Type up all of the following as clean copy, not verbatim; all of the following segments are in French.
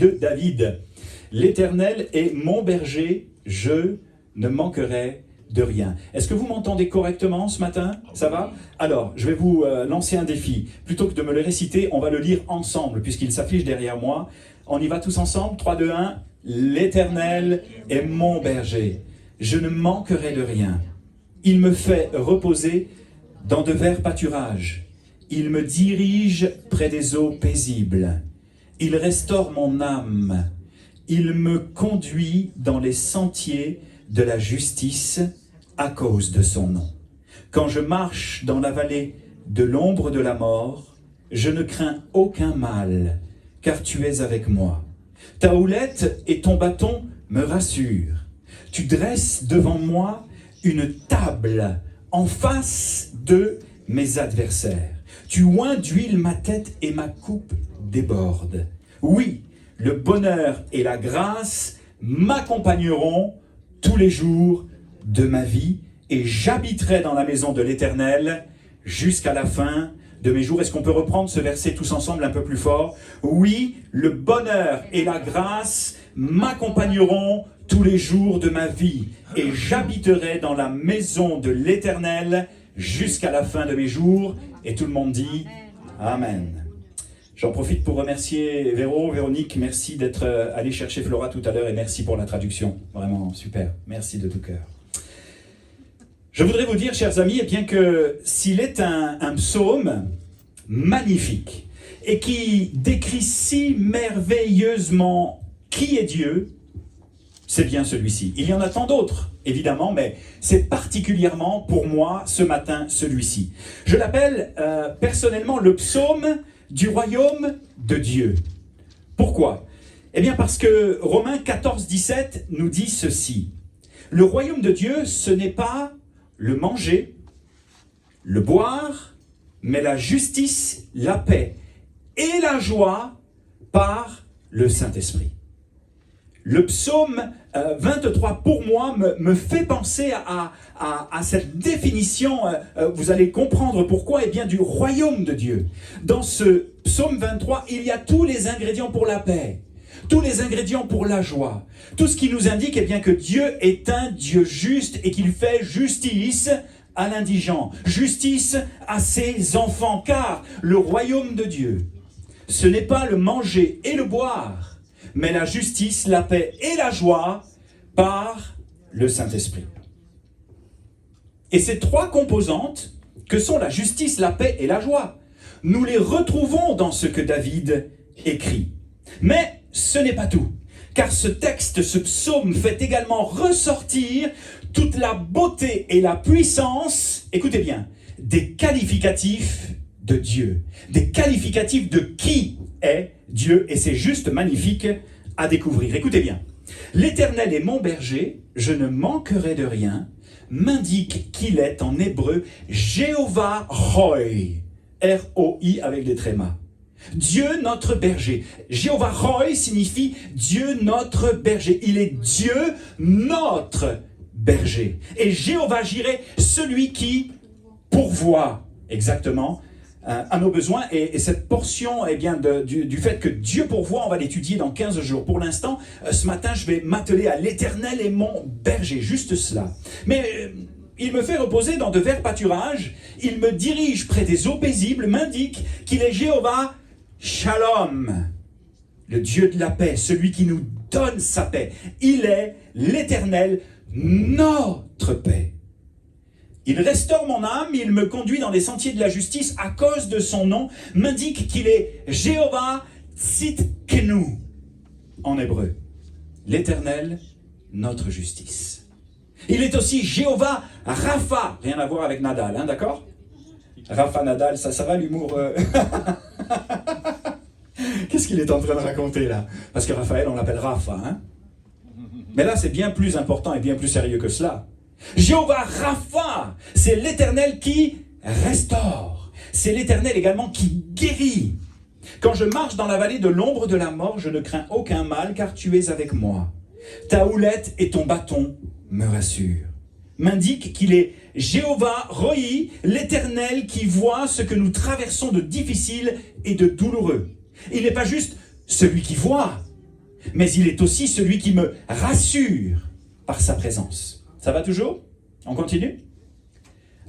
de David. L'Éternel est mon berger, je ne manquerai de rien. Est-ce que vous m'entendez correctement ce matin? Ça va? Alors, je vais vous lancer un défi. Plutôt que de me le réciter, on va le lire ensemble, puisqu'il s'affiche derrière moi. On y va tous ensemble? 3, 2, 1. L'Éternel est mon berger, je ne manquerai de rien. Il me fait reposer dans de verts pâturages. Il me dirige près des eaux paisibles. Il restaure mon âme. Il me conduit dans les sentiers de la justice à cause de son nom. Quand je marche dans la vallée de l'ombre de la mort, je ne crains aucun mal, car tu es avec moi. Ta houlette et ton bâton me rassurent. Tu dresses devant moi une table en face de mes adversaires. Tu oins d'huile ma tête et ma coupe déborde. Oui, le bonheur et la grâce m'accompagneront tous les jours de ma vie et j'habiterai dans la maison de l'Éternel jusqu'à la fin de mes jours. Est-ce qu'on peut reprendre ce verset tous ensemble un peu plus fort? Oui, le bonheur et la grâce m'accompagneront tous les jours de ma vie et j'habiterai dans la maison de l'Éternel jusqu'à la fin de mes jours. Et tout le monde dit Amen. J'en profite pour remercier Véronique, merci d'être allé chercher Flora tout à l'heure et merci pour la traduction. Vraiment super, merci de tout cœur. Je voudrais vous dire, chers amis, eh bien que s'il est un psaume magnifique et qui décrit si merveilleusement qui est Dieu, c'est bien celui-ci. Il y en a tant d'autres, évidemment, mais c'est particulièrement pour moi ce matin celui-ci. Je l'appelle personnellement le psaume du royaume de Dieu. Pourquoi? Eh bien parce que Romains 14, 17 nous dit ceci. Le royaume de Dieu, ce n'est pas le manger, le boire, mais la justice, la paix et la joie par le Saint-Esprit. Le psaume 23, pour moi, me fait penser à cette définition, vous allez comprendre pourquoi, eh bien, du royaume de Dieu. Dans ce psaume 23, il y a tous les ingrédients pour la paix, tous les ingrédients pour la joie, tout ce qui nous indique eh bien, que Dieu est un Dieu juste et qu'il fait justice à l'indigent, justice à ses enfants, car le royaume de Dieu, ce n'est pas le manger et le boire, mais la justice, la paix et la joie par le Saint-Esprit. Et ces trois composantes, que sont la justice, la paix et la joie, nous les retrouvons dans ce que David écrit. Mais ce n'est pas tout, car ce texte, ce psaume, fait également ressortir toute la beauté et la puissance, écoutez bien, des qualificatifs de Dieu, des qualificatifs de qui est Dieu, et c'est juste magnifique à découvrir. Écoutez bien. L'Éternel est mon berger, je ne manquerai de rien, m'indique qu'il est en hébreu Jéhovah Roi, R-O-I avec des trémas. Dieu notre berger. Jéhovah Roi signifie Dieu notre berger. Il est Dieu notre berger. Et Jéhovah Jireh, celui qui pourvoit exactement à nos besoins, et cette portion eh bien, du fait que Dieu pourvoit, on va l'étudier dans 15 jours. Pour l'instant, ce matin, je vais m'atteler à l'Éternel et mon berger, juste cela. Mais il me fait reposer dans de verts pâturages, il me dirige près des eaux paisibles, m'indique qu'il est Jéhovah Shalom, le Dieu de la paix, celui qui nous donne sa paix. Il est l'Éternel, notre paix. Il restaure mon âme, il me conduit dans les sentiers de la justice à cause de son nom, m'indique qu'il est Jéhovah Tzidkenu en hébreu, l'Éternel, notre justice. Il est aussi Jéhovah Rapha, rien à voir avec Nadal, hein, d'accord? Rapha Nadal, ça va l'humour Qu'est-ce qu'il est en train de raconter là? Parce que Raphaël, on l'appelle Rapha, hein? Mais là, c'est bien plus important et bien plus sérieux que cela. Jéhovah Rapha, c'est l'Éternel qui restaure. C'est l'Éternel également qui guérit. Quand je marche dans la vallée de l'ombre de la mort, je ne crains aucun mal, car tu es avec moi. Ta houlette et ton bâton me rassurent. M'indique qu'il est Jéhovah Roi, l'Éternel qui voit ce que nous traversons de difficile et de douloureux. Il n'est pas juste celui qui voit, mais il est aussi celui qui me rassure par sa présence. Ça va toujours? On continue?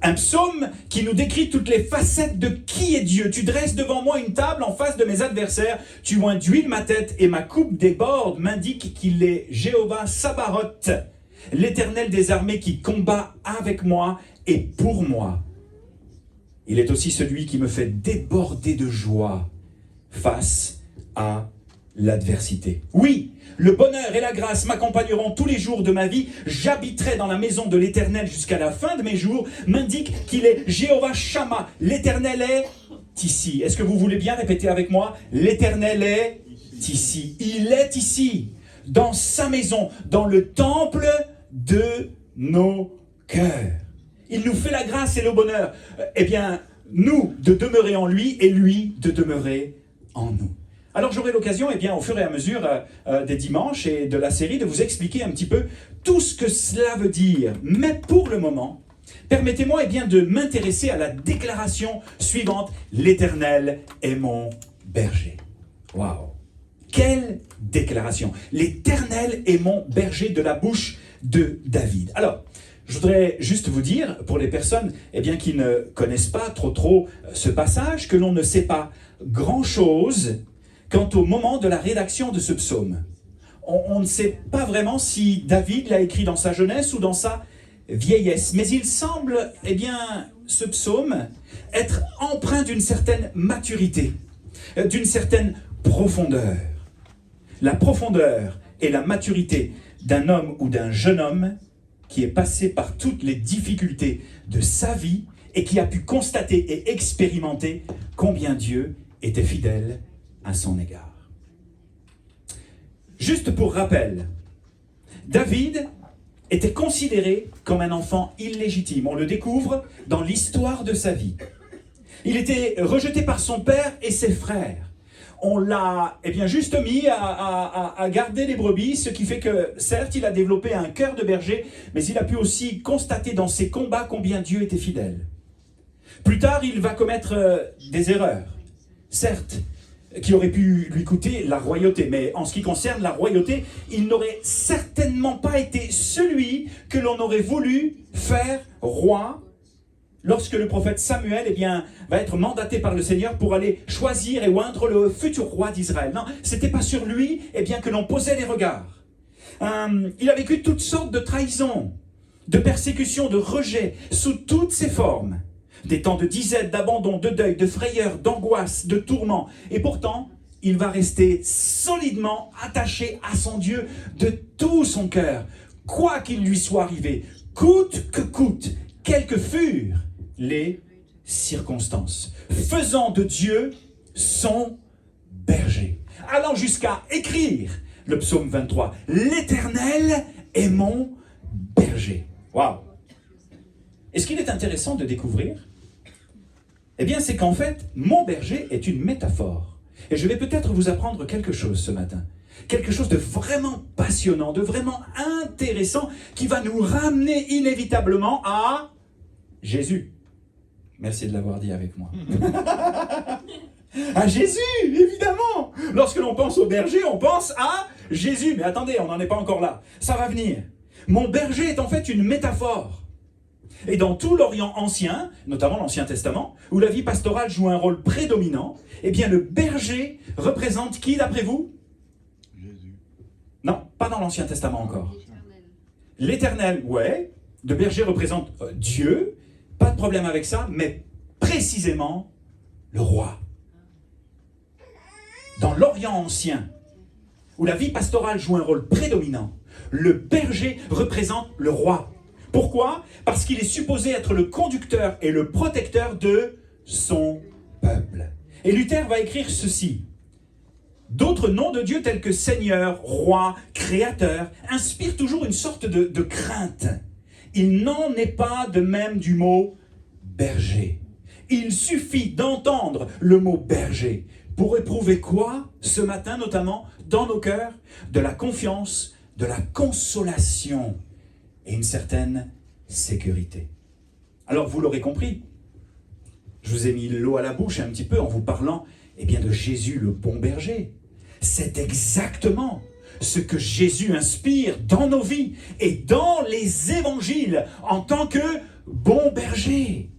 Un psaume qui nous décrit toutes les facettes de qui est Dieu. Tu dresses devant moi une table en face de mes adversaires. Tu oins d'huile ma tête et ma coupe déborde. M'indique qu'il est Jéhovah Sabaoth, l'Éternel des armées qui combat avec moi et pour moi. Il est aussi celui qui me fait déborder de joie face à l'adversité. Oui, le bonheur et la grâce m'accompagneront tous les jours de ma vie. J'habiterai dans la maison de l'Éternel jusqu'à la fin de mes jours. M'indique qu'il est Jéhovah Shammah. L'Éternel est ici. Est-ce que vous voulez bien répéter avec moi? L'Éternel est ici. Il est ici, dans sa maison, dans le temple de nos cœurs. Il nous fait la grâce et le bonheur. Eh bien, nous, de demeurer en lui et lui de demeurer en nous. Alors j'aurai l'occasion, eh bien, au fur et à mesure des dimanches et de la série, de vous expliquer un petit peu tout ce que cela veut dire. Mais pour le moment, permettez-moi eh bien, de m'intéresser à la déclaration suivante. L'Éternel est mon berger. Waouh! Quelle déclaration! L'Éternel est mon berger, de la bouche de David. Alors, je voudrais juste vous dire, pour les personnes eh bien, qui ne connaissent pas trop ce passage, que l'on ne sait pas grand-chose quant au moment de la rédaction de ce psaume. On ne sait pas vraiment si David l'a écrit dans sa jeunesse ou dans sa vieillesse. Mais il semble, eh bien, ce psaume être empreint d'une certaine maturité, d'une certaine profondeur. La profondeur et la maturité d'un homme ou d'un jeune homme qui est passé par toutes les difficultés de sa vie et qui a pu constater et expérimenter combien Dieu était fidèle à son égard. Juste pour rappel, David était considéré comme un enfant illégitime. On le découvre dans l'histoire de sa vie. Il était rejeté par son père et ses frères. On l'a eh bien, juste mis à garder les brebis, ce qui fait que, certes, il a développé un cœur de berger, mais il a pu aussi constater dans ses combats combien Dieu était fidèle. Plus tard, il va commettre des erreurs, certes, qui auraient pu lui coûter la royauté. Mais en ce qui concerne la royauté, il n'aurait certainement pas été celui que l'on aurait voulu faire roi lorsque le prophète Samuel eh bien, va être mandaté par le Seigneur pour aller choisir et oindre le futur roi d'Israël. Non, ce n'était pas sur lui eh bien, que l'on posait les regards. Il a vécu toutes sortes de trahisons, de persécutions, de rejets, sous toutes ses formes. Des temps de disette, d'abandon, de deuil, de frayeur, d'angoisse, de tourment. Et pourtant, il va rester solidement attaché à son Dieu de tout son cœur. Quoi qu'il lui soit arrivé, coûte que coûte, quelles que furent les circonstances. Faisant de Dieu son berger. Allant jusqu'à écrire le psaume 23. L'Éternel est mon berger. Waouh! Et ce qu'il est intéressant de découvrir, eh bien, c'est qu'en fait, mon berger est une métaphore. Et je vais peut-être vous apprendre quelque chose ce matin. Quelque chose de vraiment passionnant, de vraiment intéressant, qui va nous ramener inévitablement à Jésus. Merci de l'avoir dit avec moi. À Jésus, évidemment. Lorsque l'on pense au berger, on pense à Jésus. Mais attendez, on n'en est pas encore là. Ça va venir. Mon berger est en fait une métaphore. Et dans tout l'Orient ancien, notamment l'Ancien Testament, où la vie pastorale joue un rôle prédominant, eh bien le berger représente qui d'après vous? Jésus. Non, pas dans l'Ancien Testament encore. L'Éternel, ouais. Le berger représente Dieu, pas de problème avec ça, mais précisément le roi. Dans l'Orient ancien, où la vie pastorale joue un rôle prédominant, le berger représente le roi. Pourquoi? Parce qu'il est supposé être le conducteur et le protecteur de son peuple. Et Luther va écrire ceci. D'autres noms de Dieu tels que Seigneur, Roi, Créateur inspirent toujours une sorte de crainte. Il n'en est pas de même du mot berger. Il suffit d'entendre le mot berger pour éprouver quoi ce matin, notamment dans nos cœurs? De la confiance, de la consolation et une certaine sécurité. Alors vous l'aurez compris, je vous ai mis l'eau à la bouche un petit peu en vous parlant eh bien, de Jésus le bon berger. C'est exactement ce que Jésus inspire dans nos vies et dans les évangiles en tant que bon berger.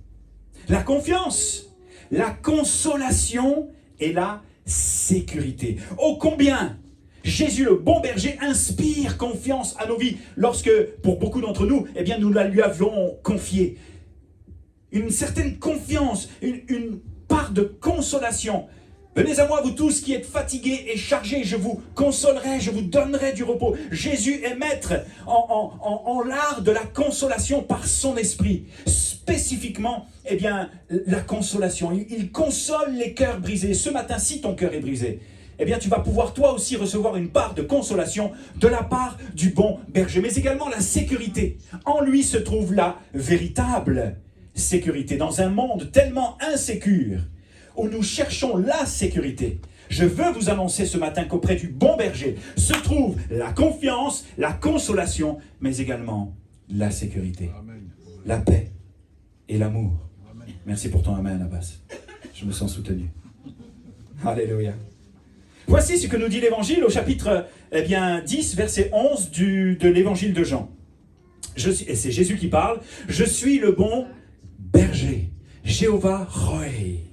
La confiance, la consolation et la sécurité. Oh combien Jésus le bon berger inspire confiance à nos vies lorsque, pour beaucoup d'entre nous, eh bien, nous la lui avions confiée. Une certaine confiance, une part de consolation. Venez à moi, vous tous qui êtes fatigués et chargés, je vous consolerai, je vous donnerai du repos. Jésus est maître en l'art de la consolation par son esprit. Spécifiquement, eh bien, la consolation. Il console les cœurs brisés. Ce matin, si ton cœur est brisé, eh bien, tu vas pouvoir toi aussi recevoir une part de consolation de la part du bon berger. Mais également la sécurité. En lui se trouve la véritable sécurité. Dans un monde tellement insécure, où nous cherchons la sécurité, je veux vous annoncer ce matin qu'auprès du bon berger se trouve la confiance, la consolation, mais également la sécurité, Amen. La paix et l'amour. Amen. Merci pour ton Amen, Abbas. Je me sens soutenu. Alléluia. Voici ce que nous dit l'Évangile au chapitre 10, verset 11 de l'Évangile de Jean. Et c'est Jésus qui parle. Je suis le bon berger, Jéhovah Roé.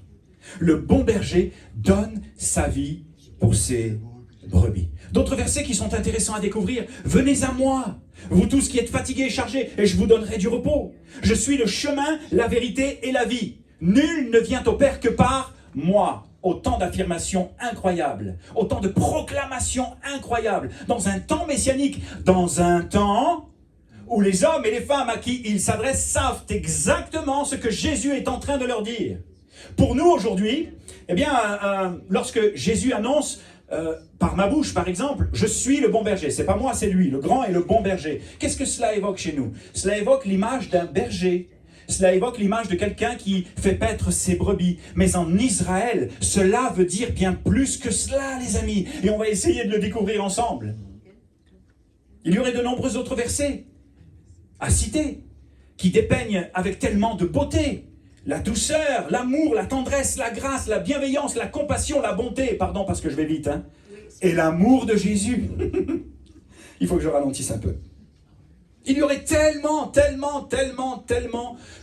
Le bon berger donne sa vie pour ses brebis. D'autres versets qui sont intéressants à découvrir. Venez à moi, vous tous qui êtes fatigués et chargés, et je vous donnerai du repos. Je suis le chemin, la vérité et la vie. Nul ne vient au Père que par moi. Autant d'affirmations incroyables, autant de proclamations incroyables, dans un temps messianique, dans un temps où les hommes et les femmes à qui il s'adresse savent exactement ce que Jésus est en train de leur dire. Pour nous aujourd'hui, eh bien, lorsque Jésus annonce par ma bouche, par exemple, je suis le bon berger, c'est pas moi, c'est lui, le grand et le bon berger. Qu'est-ce que cela évoque chez nous? Cela évoque l'image d'un berger. Cela évoque l'image de quelqu'un qui fait paître ses brebis. Mais en Israël, cela veut dire bien plus que cela, les amis. Et on va essayer de le découvrir ensemble. Il y aurait de nombreux autres versets à citer, qui dépeignent avec tellement de beauté la douceur, l'amour, la tendresse, la grâce, la bienveillance, la compassion, la bonté, pardon parce que je vais vite, hein, et l'amour de Jésus. Il faut que je ralentisse un peu. Il y aurait tellement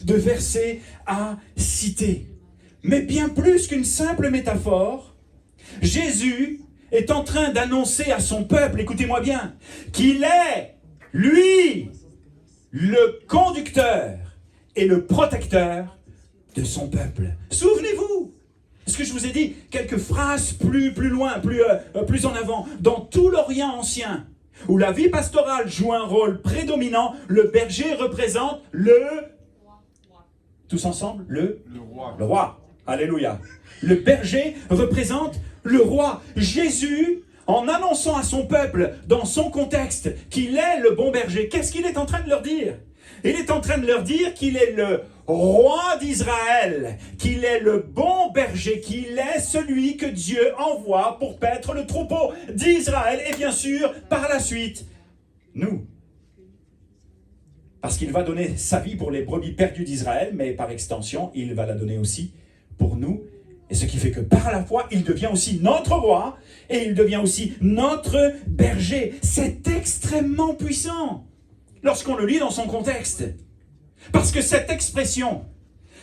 de versets à citer. Mais bien plus qu'une simple métaphore, Jésus est en train d'annoncer à son peuple, écoutez-moi bien, qu'il est, lui, le conducteur et le protecteur de son peuple. Souvenez-vous, ce que je vous ai dit, quelques phrases plus loin, plus en avant, dans tout l'Orient ancien, où la vie pastorale joue un rôle prédominant, le berger représente le... Tous ensemble, le roi. Le roi. Alléluia. Le berger représente le roi. Jésus, en annonçant à son peuple, dans son contexte, qu'il est le bon berger, qu'est-ce qu'il est en train de leur dire? Il est en train de leur dire qu'il est le roi d'Israël, qu'il est le bon berger, qu'il est celui que Dieu envoie pour paître le troupeau d'Israël et bien sûr, par la suite, nous. Parce qu'il va donner sa vie pour les brebis perdues d'Israël, mais par extension, il va la donner aussi pour nous. Et ce qui fait que par la foi, il devient aussi notre roi et il devient aussi notre berger. C'est extrêmement puissant lorsqu'on le lit dans son contexte. Parce que cette expression,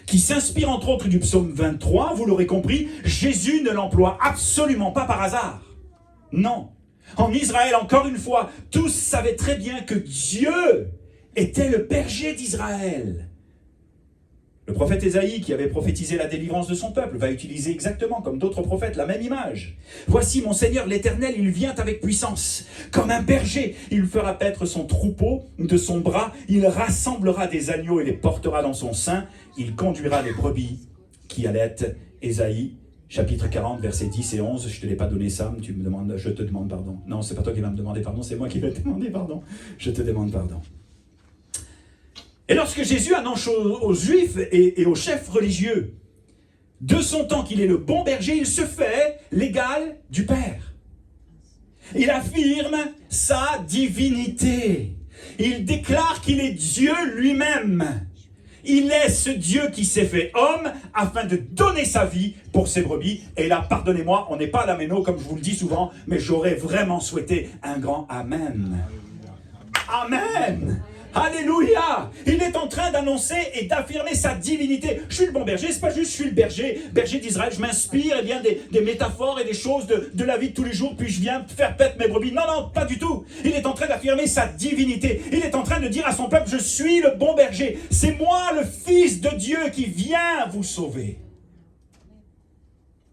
qui s'inspire entre autres du psaume 23, vous l'aurez compris, Jésus ne l'emploie absolument pas par hasard. Non. En Israël, encore une fois, tous savaient très bien que Dieu était le berger d'Israël. Le prophète Ésaïe, qui avait prophétisé la délivrance de son peuple, va utiliser exactement, comme d'autres prophètes, la même image. Voici mon Seigneur l'Éternel, il vient avec puissance. Comme un berger, il fera paître son troupeau de son bras, il rassemblera des agneaux et les portera dans son sein, il conduira les brebis qui allaitent. Ésaïe, chapitre 40, versets 10 et 11. Je ne te l'ai pas donné, Sam, tu me demandes, je te demande pardon. Non, c'est pas toi qui vas me demander pardon, c'est moi qui vais te demander pardon. Je te demande pardon. Et lorsque Jésus annonce aux Juifs et aux chefs religieux de son temps qu'il est le bon berger, il se fait l'égal du Père. Il affirme sa divinité. Il déclare qu'il est Dieu lui-même. Il est ce Dieu qui s'est fait homme afin de donner sa vie pour ses brebis. Et là, pardonnez-moi, on n'est pas à la méno comme je vous le dis souvent, mais j'aurais vraiment souhaité un grand Amen. Amen. Alléluia. Il est en train d'annoncer et d'affirmer sa divinité. Je suis le bon berger, c'est pas juste je suis le berger d'Israël. Je m'inspire eh bien, des métaphores et des choses de la vie de tous les jours, puis je viens faire paître mes brebis. Non, non, pas du tout. Il est en train d'affirmer sa divinité. Il est en train de dire à son peuple, je suis le bon berger. C'est moi le Fils de Dieu qui vient vous sauver.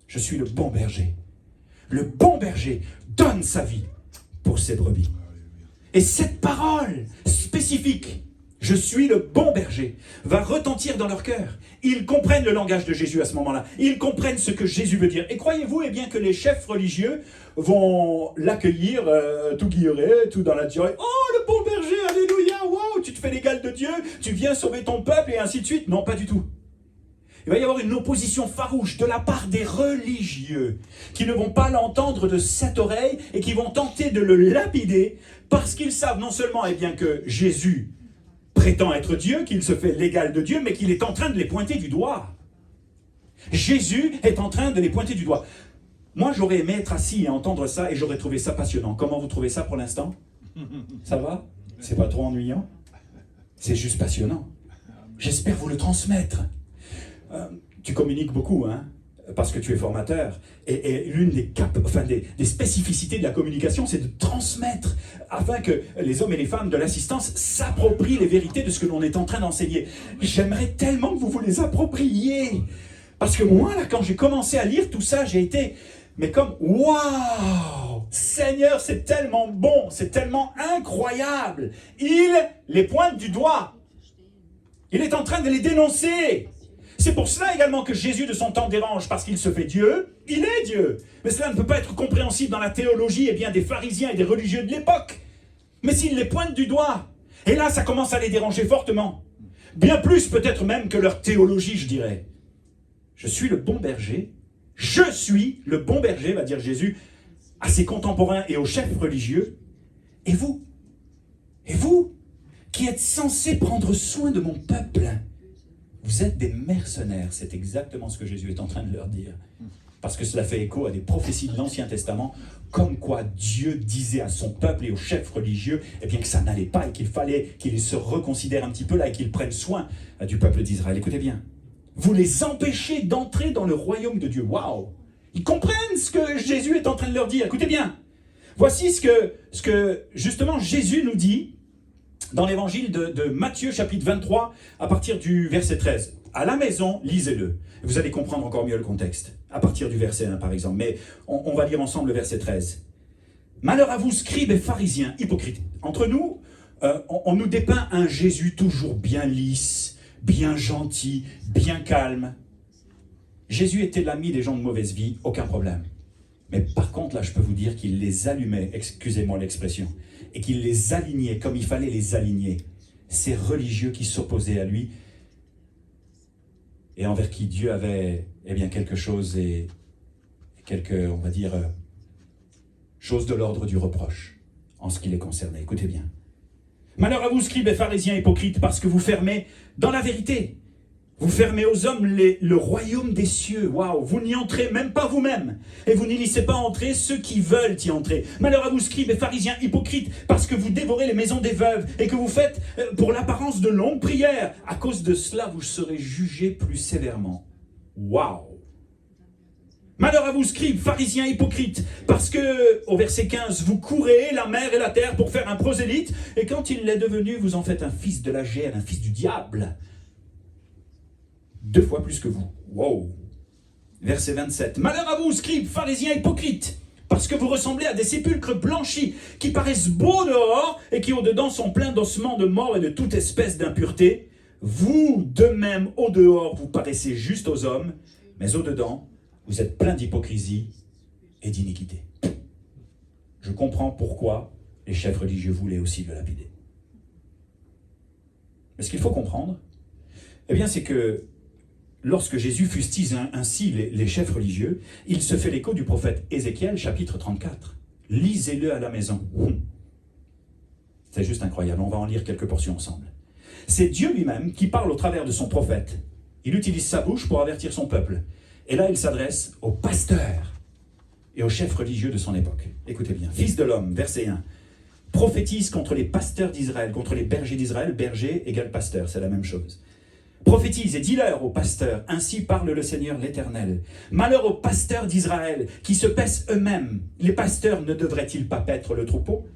Je suis le bon berger. Le bon berger donne sa vie pour ses brebis. Et cette parole spécifique, je suis le bon berger, va retentir dans leur cœur. Ils comprennent le langage de Jésus à ce moment-là. Ils comprennent ce que Jésus veut dire. Et croyez-vous eh bien, que les chefs religieux vont l'accueillir tout guilleré, tout dans la joie. Oh, le bon berger, alléluia, wow, tu te fais l'égal de Dieu, tu viens sauver ton peuple et ainsi de suite. Non, pas du tout. Il va y avoir une opposition farouche de la part des religieux qui ne vont pas l'entendre de cette oreille et qui vont tenter de le lapider parce qu'ils savent non seulement eh bien, que Jésus prétend être Dieu, qu'il se fait l'égal de Dieu, mais qu'il est en train de les pointer du doigt. Jésus est en train de les pointer du doigt. Moi, j'aurais aimé être assis et entendre ça et j'aurais trouvé ça passionnant. Comment vous trouvez ça pour l'instant? Ça va? C'est pas trop ennuyant? C'est juste passionnant. J'espère vous le transmettre. Tu communiques beaucoup, hein, parce que tu es formateur. Et l'une des spécificités de la communication, c'est de transmettre, afin que les hommes et les femmes de l'assistance s'approprient les vérités de ce que l'on est en train d'enseigner. J'aimerais tellement que vous vous les appropriez. Parce que moi, là, quand j'ai commencé à lire tout ça, j'ai été, mais comme, waouh, Seigneur, c'est tellement bon, c'est tellement incroyable. Il les pointe du doigt. Il est en train de les dénoncer. C'est pour cela également que Jésus de son temps dérange, parce qu'il se fait Dieu, il est Dieu. Mais cela ne peut pas être compréhensible dans la théologie eh bien, des pharisiens et des religieux de l'époque. Mais s'il les pointe du doigt, et là ça commence à les déranger fortement. Bien plus peut-être même que leur théologie, je dirais. Je suis le bon berger, je suis le bon berger, va dire Jésus, à ses contemporains et aux chefs religieux. Et vous, qui êtes censés prendre soin de mon peuple, vous êtes des mercenaires, c'est exactement ce que Jésus est en train de leur dire. Parce que cela fait écho à des prophéties de l'Ancien Testament, comme quoi Dieu disait à son peuple et aux chefs religieux eh bien que ça n'allait pas et qu'il fallait qu'ils se reconsidèrent un petit peu là et qu'ils prennent soin du peuple d'Israël. Écoutez bien, vous les empêchez d'entrer dans le royaume de Dieu. Waouh! Ils comprennent ce que Jésus est en train de leur dire. Écoutez bien, voici ce que justement Jésus nous dit dans l'évangile de Matthieu, chapitre 23, à partir du verset 13. À la maison, lisez-le. Vous allez comprendre encore mieux le contexte, à partir du verset 1, par exemple. Mais on va lire ensemble le verset 13. « Malheur à vous, scribes et pharisiens, hypocrites. » Entre nous, on nous dépeint un Jésus toujours bien lisse, bien gentil, bien calme. Jésus était l'ami des gens de mauvaise vie, aucun problème. Mais par contre, là, je peux vous dire qu'il les allumait, excusez-moi l'expression, et qu'il les alignait comme il fallait les aligner. Ces religieux qui s'opposaient à lui et envers qui Dieu avait eh bien, quelque chose et quelques, on va dire, choses de l'ordre du reproche en ce qui les concernait. Écoutez bien. Malheur à vous, scribes et pharisiens hypocrites, parce que vous fermez dans la vérité. Vous fermez aux hommes le royaume des cieux. Waouh, vous n'y entrez même pas vous-même. Et vous n'y laissez pas entrer ceux qui veulent y entrer. Malheur à vous, scribes et pharisiens hypocrites, parce que vous dévorez les maisons des veuves et que vous faites pour l'apparence de longues prières. À cause de cela, vous serez jugés plus sévèrement. Waouh. Malheur à vous, scribes, pharisiens hypocrites, parce que, au verset 15, vous courez la mer et la terre pour faire un prosélyte, et quand il l'est devenu, vous en faites un fils de la gêne, un fils du diable. 2 fois plus que vous. Wow. Verset 27. Malheur à vous, scribes, pharisiens hypocrites, parce que vous ressemblez à des sépulcres blanchis, qui paraissent beaux dehors, et qui au-dedans sont pleins d'ossements de mort et de toute espèce d'impureté. Vous, de même, au dehors, vous paraissez juste aux hommes, mais au-dedans, vous êtes plein d'hypocrisie et d'iniquité. Je comprends pourquoi les chefs religieux voulaient aussi le lapider. Mais ce qu'il faut comprendre, eh bien, c'est que lorsque Jésus fustise ainsi les chefs religieux, il se fait l'écho du prophète Ézéchiel, chapitre 34. Lisez-le à la maison. C'est juste incroyable, on va en lire quelques portions ensemble. C'est Dieu lui-même qui parle au travers de son prophète. Il utilise sa bouche pour avertir son peuple. Et là, il s'adresse aux pasteurs et aux chefs religieux de son époque. Écoutez bien. Fils de l'homme, verset 1. Prophétise contre les pasteurs d'Israël, contre les bergers d'Israël. Berger égale pasteur, c'est la même chose. Prophétise et dis-leur aux pasteurs, ainsi parle le Seigneur l'Éternel. Malheur aux pasteurs d'Israël qui se paissent eux-mêmes. Les pasteurs ne devraient-ils pas paître le troupeau?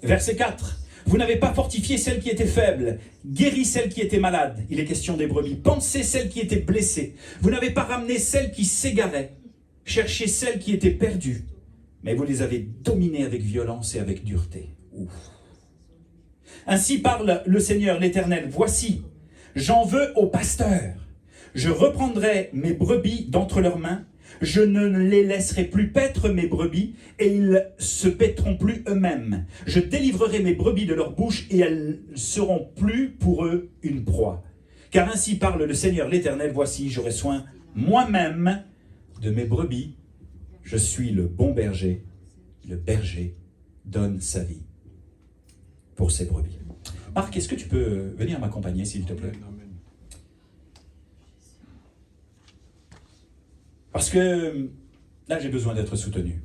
Verset 4. Vous n'avez pas fortifié celles qui étaient faibles, guéri celles qui étaient malades. Il est question des brebis. Pensez celles qui étaient blessées. Vous n'avez pas ramené celles qui s'égaraient. Cherchez celles qui étaient perdues. Mais vous les avez dominées avec violence et avec dureté. Ouf. Ainsi parle le Seigneur l'Éternel. Voici, j'en veux aux pasteurs. Je reprendrai mes brebis d'entre leurs mains. Je ne les laisserai plus paître mes brebis, et ils se paîtront plus eux-mêmes. Je délivrerai mes brebis de leur bouche, et elles ne seront plus pour eux une proie. Car ainsi parle le Seigneur l'Éternel. Voici, j'aurai soin moi-même de mes brebis. Je suis le bon berger. Le berger donne sa vie pour ses brebis. Marc, est-ce que tu peux venir m'accompagner, s'il te plaît? Parce que là, j'ai besoin d'être soutenu.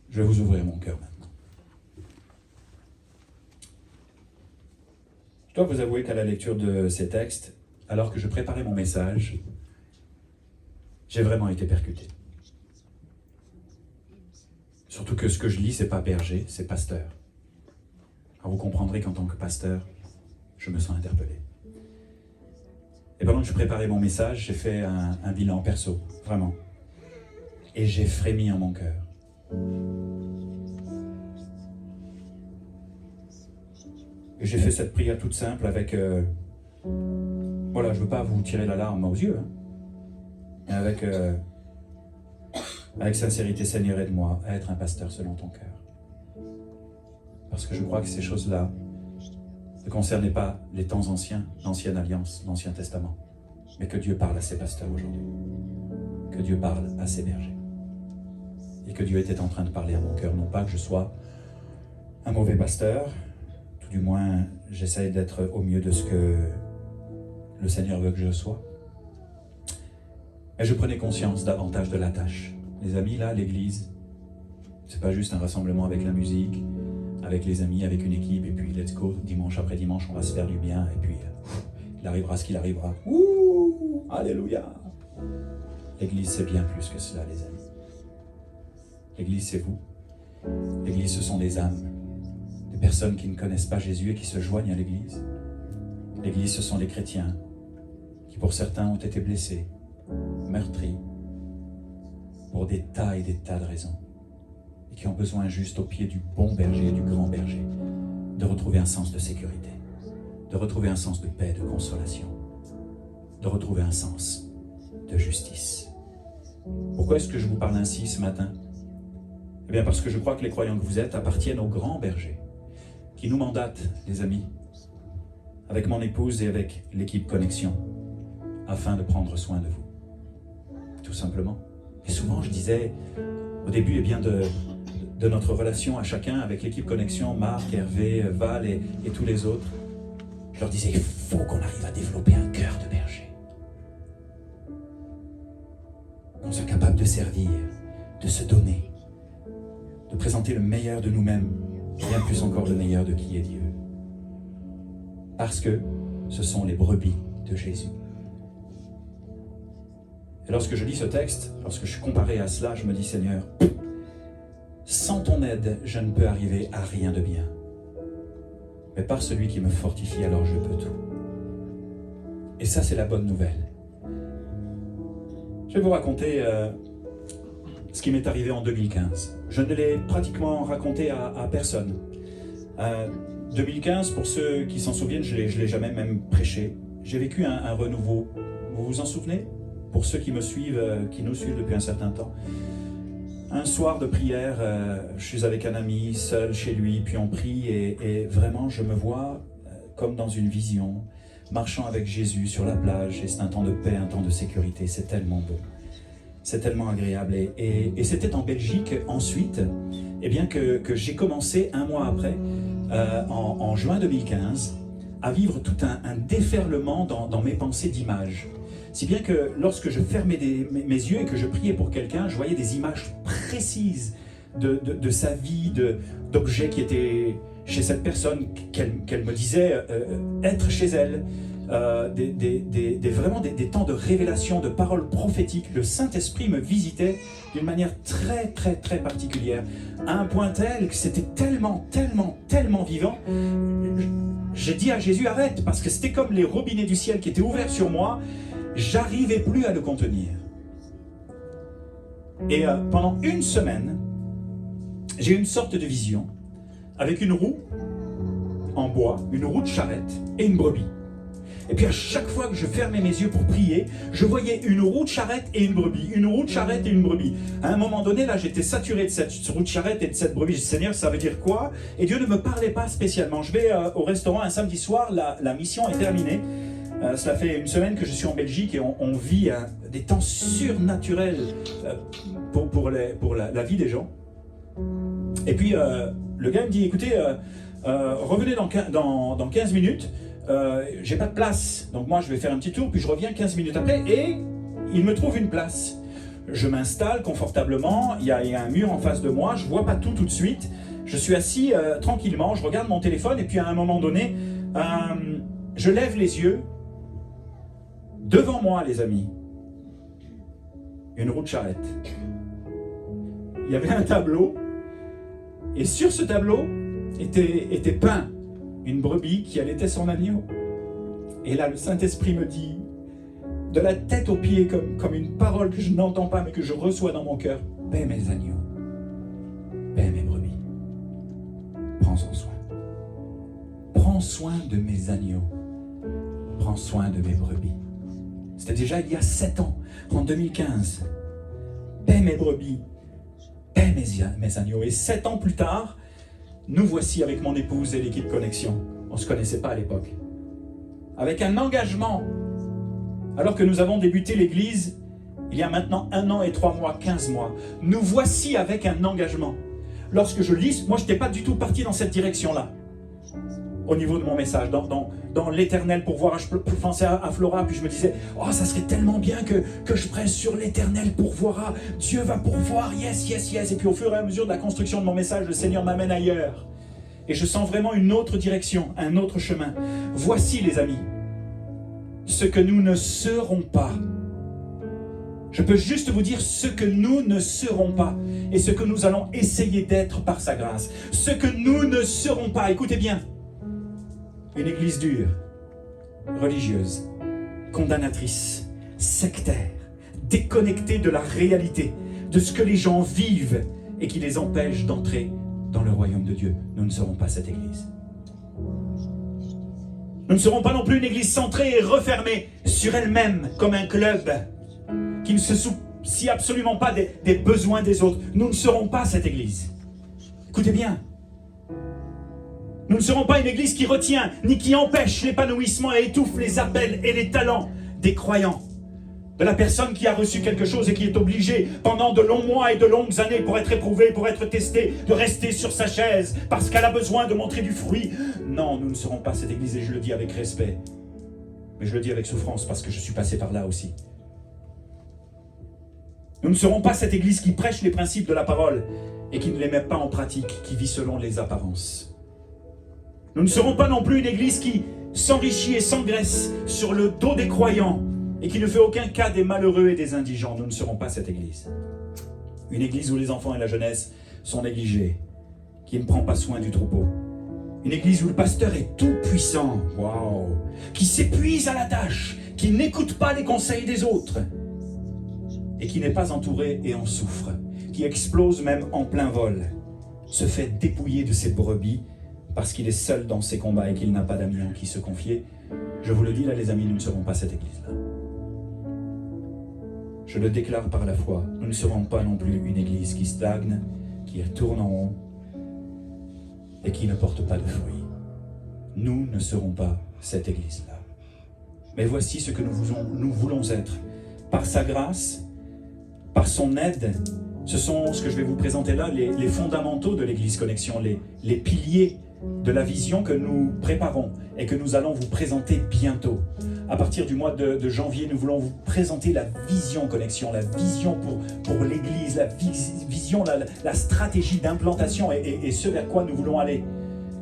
Je vais vous ouvrir mon cœur maintenant. Je dois vous avouer qu'à la lecture de ces textes, alors que je préparais mon message, j'ai vraiment été percuté. Surtout que ce que je lis, c'est pas berger, c'est pasteur. Alors vous comprendrez qu'en tant que pasteur, je me sens interpellé. Et pendant que je préparais mon message, j'ai fait un bilan perso, vraiment. Et j'ai frémi en mon cœur. Et j'ai fait cette prière toute simple avec... voilà, je ne veux pas vous tirer la larme aux yeux, hein, mais avec sincérité, Seigneur, aide-moi à être un pasteur selon ton cœur. Parce que je crois que ces choses-là ne concernaient pas les temps anciens, l'ancienne alliance, l'Ancien Testament, mais que Dieu parle à ses pasteurs aujourd'hui, que Dieu parle à ses bergers, et que Dieu était en train de parler à mon cœur, non pas que je sois un mauvais pasteur, tout du moins j'essaye d'être au mieux de ce que le Seigneur veut que je sois, mais je prenais conscience davantage de la tâche. Les amis, là, l'église, c'est pas juste un rassemblement avec la musique, avec les amis, avec une équipe, et puis let's go, dimanche après dimanche, on va se faire du bien, et puis il arrivera ce qu'il arrivera. Ouh, alléluia. L'église, c'est bien plus que cela, les amis. L'église, c'est vous. L'église, ce sont des âmes, des personnes qui ne connaissent pas Jésus et qui se joignent à l'église. L'église, ce sont les chrétiens qui, pour certains, ont été blessés, meurtris, pour des tas et des tas de raisons, et qui ont besoin juste au pied du bon berger et du grand berger de retrouver un sens de sécurité, de retrouver un sens de paix, de consolation, de retrouver un sens de justice. Pourquoi est-ce que je vous parle ainsi ce matin? Eh bien parce que je crois que les croyants que vous êtes appartiennent au grand berger, qui nous mandate, les amis, avec mon épouse et avec l'équipe Connexion, afin de prendre soin de vous. Tout simplement. Et souvent, je disais, au début, eh bien, de notre relation à chacun, avec l'équipe Connexion, Marc, Hervé, Val et tous les autres, je leur disais, il faut qu'on arrive à développer un cœur de berger. Qu'on soit capable de servir, de se donner, de présenter le meilleur de nous-mêmes, bien plus encore le meilleur de qui est Dieu. Parce que ce sont les brebis de Jésus. Et lorsque je lis ce texte, lorsque je suis comparé à cela, je me dis, Seigneur, sans ton aide, je ne peux arriver à rien de bien. Mais par celui qui me fortifie, alors je peux tout. Et ça, c'est la bonne nouvelle. Je vais vous raconter ce qui m'est arrivé en 2015. Je ne l'ai pratiquement raconté à personne. 2015, pour ceux qui s'en souviennent, je ne l'ai jamais même prêché. J'ai vécu un renouveau. Vous vous en souvenez? Pour ceux qui me suivent, qui nous suivent depuis un certain temps. Un soir de prière, je suis avec un ami, seul chez lui, puis on prie et vraiment je me vois comme dans une vision, marchant avec Jésus sur la plage, et c'est un temps de paix, un temps de sécurité, c'est tellement beau. C'est tellement agréable. Et c'était en Belgique ensuite, eh bien que j'ai commencé un mois après, en juin 2015, à vivre tout un déferlement dans mes pensées d'images. Si bien que lorsque je fermais mes yeux et que je priais pour quelqu'un, je voyais des images précises de sa vie, d'objets qui étaient chez cette personne, qu'elle me disait être chez elle. Vraiment des temps de révélation, de paroles prophétiques. Le Saint-Esprit me visitait d'une manière très, très, très particulière, à un point tel que c'était tellement, tellement, tellement vivant. J'ai dit à Jésus, arrête, parce que c'était comme les robinets du ciel qui étaient ouverts sur moi. J'arrivais plus à le contenir. Et pendant une semaine, j'ai eu une sorte de vision avec une roue en bois, une roue de charrette et une brebis. Et puis à chaque fois que je fermais mes yeux pour prier, je voyais une roue de charrette et une brebis, une roue de charrette et une brebis. À un moment donné, là, j'étais saturé de cette roue de charrette et de cette brebis. Je dis, Seigneur, ça veut dire quoi? Et Dieu ne me parlait pas spécialement. Je vais au restaurant un samedi soir, la mission est terminée. Cela fait une semaine que je suis en Belgique et on vit des temps surnaturels pour la vie des gens. Et puis le gars me dit, écoutez, revenez dans 15 minutes. J'ai pas de place, donc moi je vais faire un petit tour, puis je reviens 15 minutes après, et il me trouve une place. Je m'installe confortablement, il y a un mur en face de moi, je vois pas tout de suite, je suis assis tranquillement, je regarde mon téléphone, et puis à un moment donné, je lève les yeux, devant moi les amis, une roue de charrette. Il y avait un tableau, et sur ce tableau était peint une brebis qui allaitait son agneau. Et là, le Saint-Esprit me dit, de la tête aux pieds, comme une parole que je n'entends pas, mais que je reçois dans mon cœur, paie mes agneaux, paie mes brebis, prends soin. Prends soin de mes agneaux, prends soin de mes brebis. C'était déjà il y a 7 ans, en 2015. Paie mes brebis, paie mes agneaux. Et 7 ans plus tard, nous voici avec mon épouse et l'équipe Connexion. On ne se connaissait pas à l'époque. Avec un engagement, alors que nous avons débuté l'église, il y a maintenant 1 an et 3 mois, 15 mois. Nous voici avec un engagement. Lorsque je lis, moi je n'étais pas du tout parti dans cette direction-là. Au niveau de mon message, dans l'éternel pourvoir, je pensais à Flora, puis je me disais, oh ça serait tellement bien que je presse sur l'éternel pourvoira, Dieu va pourvoir, yes, yes, yes. Et puis au fur et à mesure de la construction de mon message, le Seigneur m'amène ailleurs. Et je sens vraiment une autre direction, un autre chemin. Voici les amis, ce que nous ne serons pas. Je peux juste vous dire ce que nous ne serons pas et ce que nous allons essayer d'être par sa grâce. Ce que nous ne serons pas, écoutez bien. Une église dure, religieuse, condamnatrice, sectaire, déconnectée de la réalité, de ce que les gens vivent et qui les empêche d'entrer dans le royaume de Dieu. Nous ne serons pas cette église. Nous ne serons pas non plus une église centrée et refermée sur elle-même comme un club qui ne se soucie absolument pas des besoins des autres. Nous ne serons pas cette église. Écoutez bien. Nous ne serons pas une église qui retient, ni qui empêche l'épanouissement et étouffe les appels et les talents des croyants. De la personne qui a reçu quelque chose et qui est obligée, pendant de longs mois et de longues années, pour être éprouvée, pour être testée, de rester sur sa chaise, parce qu'elle a besoin de montrer du fruit. Non, nous ne serons pas cette église, et je le dis avec respect. Mais je le dis avec souffrance, parce que je suis passé par là aussi. Nous ne serons pas cette église qui prêche les principes de la parole, et qui ne les met pas en pratique, qui vit selon les apparences. Nous ne serons pas non plus une église qui s'enrichit et s'engraisse sur le dos des croyants et qui ne fait aucun cas des malheureux et des indigents. Nous ne serons pas cette église. Une église où les enfants et la jeunesse sont négligés, qui ne prend pas soin du troupeau. Une église où le pasteur est tout puissant, waouh, qui s'épuise à la tâche, qui n'écoute pas les conseils des autres et qui n'est pas entouré et en souffre, qui explose même en plein vol, se fait dépouiller de ses brebis parce qu'il est seul dans ses combats et qu'il n'a pas d'amis en qui se confier. Je vous le dis là les amis, nous ne serons pas cette église-là. Je le déclare par la foi, nous ne serons pas non plus une église qui stagne, qui tourne en rond et qui ne porte pas de fruits. Nous ne serons pas cette église-là. Mais voici ce que nous voulons être. Par sa grâce, par son aide, ce sont ce que je vais vous présenter là, les fondamentaux de l'église Connexion, les piliers de la vision que nous préparons et que nous allons vous présenter bientôt. À partir du mois de janvier, nous voulons vous présenter la vision Connexion, la vision pour l'Église, la vision, la stratégie d'implantation et ce vers quoi nous voulons aller.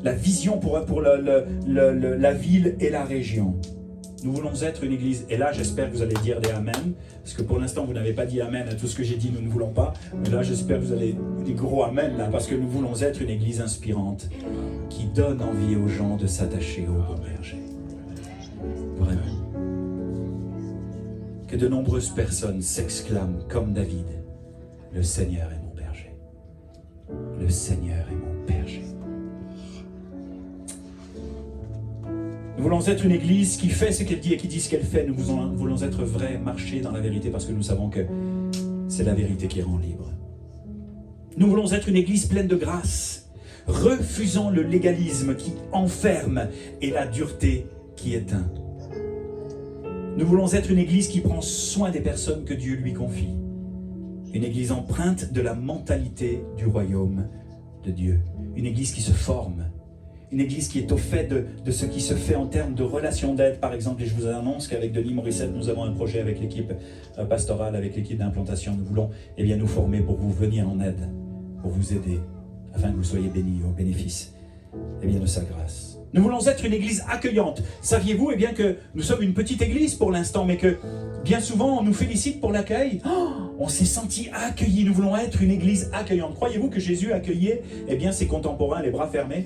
La vision pour la ville et la région. Nous voulons être une église, et là j'espère que vous allez dire des amen, parce que pour l'instant vous n'avez pas dit amen à tout ce que j'ai dit, nous ne voulons pas, mais là j'espère que vous allez des gros amen là, parce que nous voulons être une église inspirante, qui donne envie aux gens de s'attacher au bon berger. Vraiment. Que de nombreuses personnes s'exclament comme David, le Seigneur est mon berger. Le Seigneur est mon berger. Nous voulons être une église qui fait ce qu'elle dit et qui dit ce qu'elle fait. Nous voulons être vrais, marcher dans la vérité parce que nous savons que c'est la vérité qui rend libre. Nous voulons être une église pleine de grâce, refusant le légalisme qui enferme et la dureté qui éteint. Nous voulons être une église qui prend soin des personnes que Dieu lui confie. Une église empreinte de la mentalité du royaume de Dieu. Une église qui se forme. Une église qui est au fait de ce qui se fait en termes de relations d'aide, par exemple. Et je vous annonce qu'avec Denis Morissette, nous avons un projet avec l'équipe pastorale, avec l'équipe d'implantation. Nous voulons nous former pour vous venir en aide, pour vous aider, afin que vous soyez bénis au bénéfice de sa grâce. Nous voulons être une église accueillante. Saviez-vous que nous sommes une petite église pour l'instant, mais que bien souvent on nous félicite pour l'accueil. On s'est senti accueillis. Nous voulons être une église accueillante. Croyez-vous que Jésus accueillait ses contemporains les bras fermés?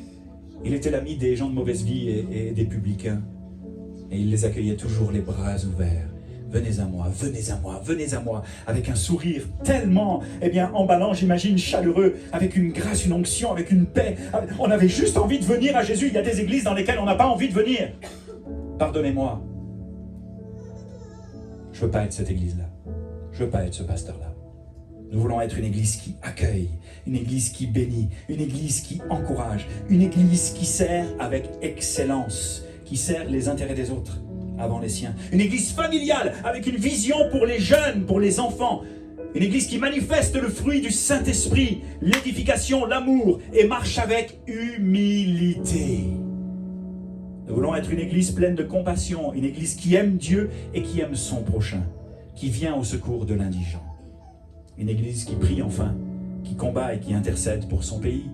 Il était l'ami des gens de mauvaise vie et des publicains. Et il les accueillait toujours les bras ouverts. Venez à moi, venez à moi, venez à moi. Avec un sourire tellement, emballant, j'imagine, chaleureux. Avec une grâce, une onction, avec une paix. On avait juste envie de venir à Jésus. Il y a des églises dans lesquelles on n'a pas envie de venir. Pardonnez-moi. Je ne veux pas être cette église-là. Je ne veux pas être ce pasteur-là. Nous voulons être une église qui accueille, une église qui bénit, une église qui encourage, une église qui sert avec excellence, qui sert les intérêts des autres avant les siens. Une église familiale avec une vision pour les jeunes, pour les enfants. Une église qui manifeste le fruit du Saint-Esprit, l'édification, l'amour et marche avec humilité. Nous voulons être une église pleine de compassion, une église qui aime Dieu et qui aime son prochain, qui vient au secours de l'indigent. Une église qui prie enfin, qui combat et qui intercède pour son pays,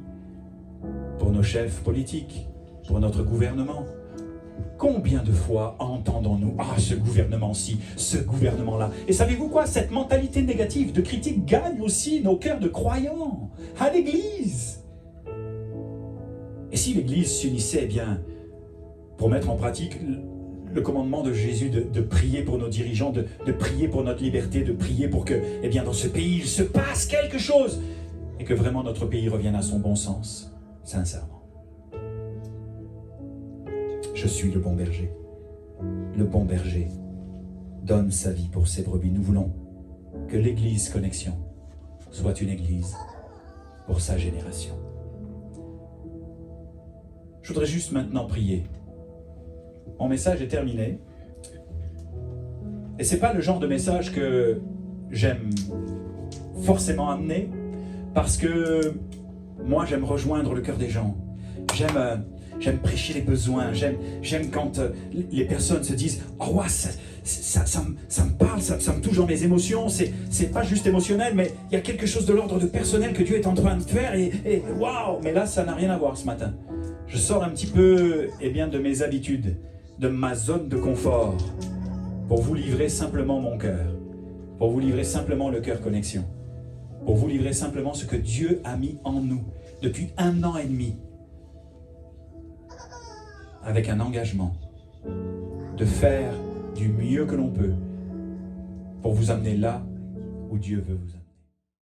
pour nos chefs politiques, pour notre gouvernement. Combien de fois entendons-nous « Ah, ce gouvernement-ci, ce gouvernement-là » Et savez-vous quoi? Cette mentalité négative de critique gagne aussi nos cœurs de croyants à l'église. Et si l'église s'unissait pour mettre en pratique le commandement de Jésus de prier pour nos dirigeants, de prier pour notre liberté, de prier pour que, dans ce pays, il se passe quelque chose et que vraiment notre pays revienne à son bon sens, sincèrement. Je suis le bon berger. Le bon berger donne sa vie pour ses brebis. Nous voulons que l'Église Connexion soit une église pour sa génération. Je voudrais juste maintenant prier. Mon message est terminé. Et ce n'est pas le genre de message que j'aime forcément amener, parce que moi j'aime rejoindre le cœur des gens. J'aime prêcher les besoins. J'aime quand les personnes se disent « Oh, ouais, ça me parle, ça me touche dans mes émotions. » C'est pas juste émotionnel, mais il y a quelque chose de l'ordre de personnel que Dieu est en train de faire. Et waouh! Mais là, ça n'a rien à voir ce matin. Je sors un petit peu de mes habitudes, de ma zone de confort, pour vous livrer simplement mon cœur, pour vous livrer simplement le cœur Connexion, pour vous livrer simplement ce que Dieu a mis en nous depuis 1 an et demi, avec un engagement de faire du mieux que l'on peut pour vous amener là où Dieu veut vous amener.